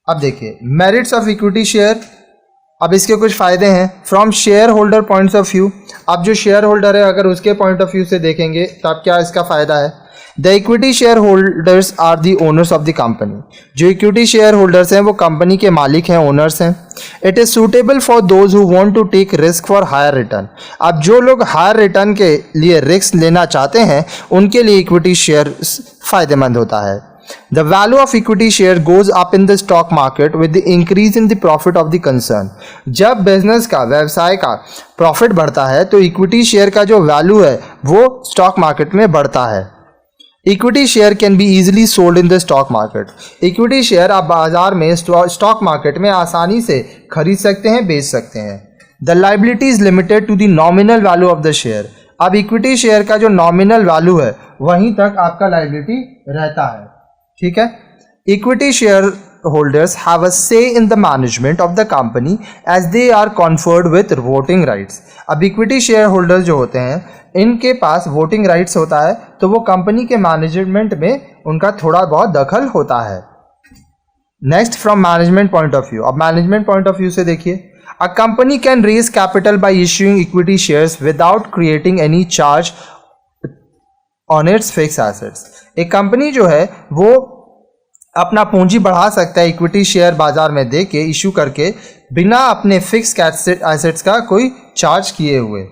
अब देखिए merits of equity share, अब इसके कुछ फ़ायदे हैं from share holder points of view. अब जो शेयर होल्डर है अगर उसके पॉइंट ऑफ व्यू से देखेंगे तब क्या इसका फ़ायदा है। The equity share holders are the owners of the company, जो इक्विटी शेयर होल्डर्स हैं वो कंपनी के मालिक हैं, ओनर्स हैं। It is suitable for those who want to take risk for higher return, अब जो लोग हायर रिटर्न के लिए रिस्क लेना चाहते हैं उनके लिए इक्विटी शेयर फ़ायदेमंद होता है। The value of equity share goes up in the stock market with the increase in the profit of the concern. जब बिजनेस का, व्यवसाय का प्रॉफिट बढ़ता है तो इक्विटी शेयर का जो वैल्यू है वो स्टॉक मार्केट में बढ़ता है। Equity share can be easily sold in the stock market, equity share आप बाजार में, स्टॉक मार्केट में आसानी से खरीद सकते हैं, बेच सकते हैं। The liability is limited to the nominal value of the share, अब इक्विटी शेयर का जो नॉमिनल वैल्यू है वहीं तक आपका लाइबिलिटी रहता है, ठीक है। Equity share holders have a say in the management of the company as they are conferred with voting rights, अब इक्विटी शेयर होल्डर्स जो होते हैं इनके पास वोटिंग राइट्स होता है तो वो कंपनी के मैनेजमेंट में उनका थोड़ा बहुत दखल होता है। Next from management point of view, अब मैनेजमेंट पॉइंट ऑफ व्यू से देखिए, a company can raise capital by issuing equity shares without creating any charge on its fix assets, एक कंपनी जो है वो अपना पूंजी बढ़ा सकता है इक्विटी शेयर बाजार में दे के, इशू करके, बिना अपने फिक्स एसेट्स का कोई चार्ज किए हुए।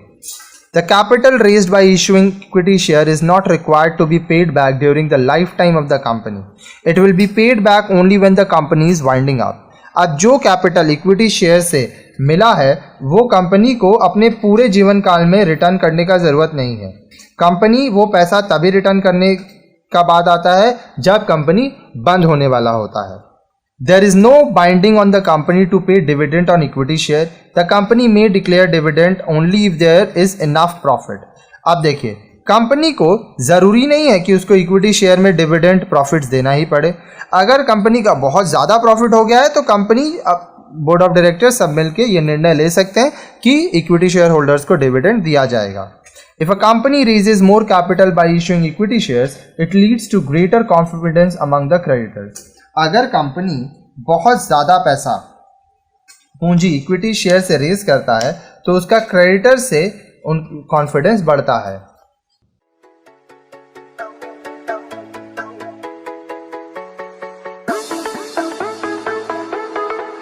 The capital raised by issuing equity share is not required to be paid back during the life time of the company, it will be paid back only when the company is winding up, अब जो capital equity share से मिला है वो company को अपने पूरे जीवन काल में रिटर्न करने का ज़रूरत नहीं है, कंपनी वो पैसा तभी रिटर्न करने का बाद आता है जब कंपनी बंद होने वाला होता है। There is no binding on the company to pay dividend on equity share, the company may declare dividend only if there is enough profit, अब देखिए कंपनी को ज़रूरी नहीं है कि उसको इक्विटी शेयर में डिविडेंड प्रॉफिट्स देना ही पड़े, अगर कंपनी का बहुत ज़्यादा प्रॉफिट हो गया है तो कंपनी बोर्ड ऑफ डायरेक्टर्स सब मिलकर ये निर्णय ले सकते हैं कि इक्विटी शेयर होल्डर्स को डिविडेंड दिया जाएगा। If a company raises more capital by issuing equity shares, it leads to greater confidence among the creditors. अगर कंपनी बहुत ज़्यादा पैसा पूंजी इक्विटी शेयर से रेज करता है तो उसका क्रेडिटर से उन कॉन्फिडेंस बढ़ता है।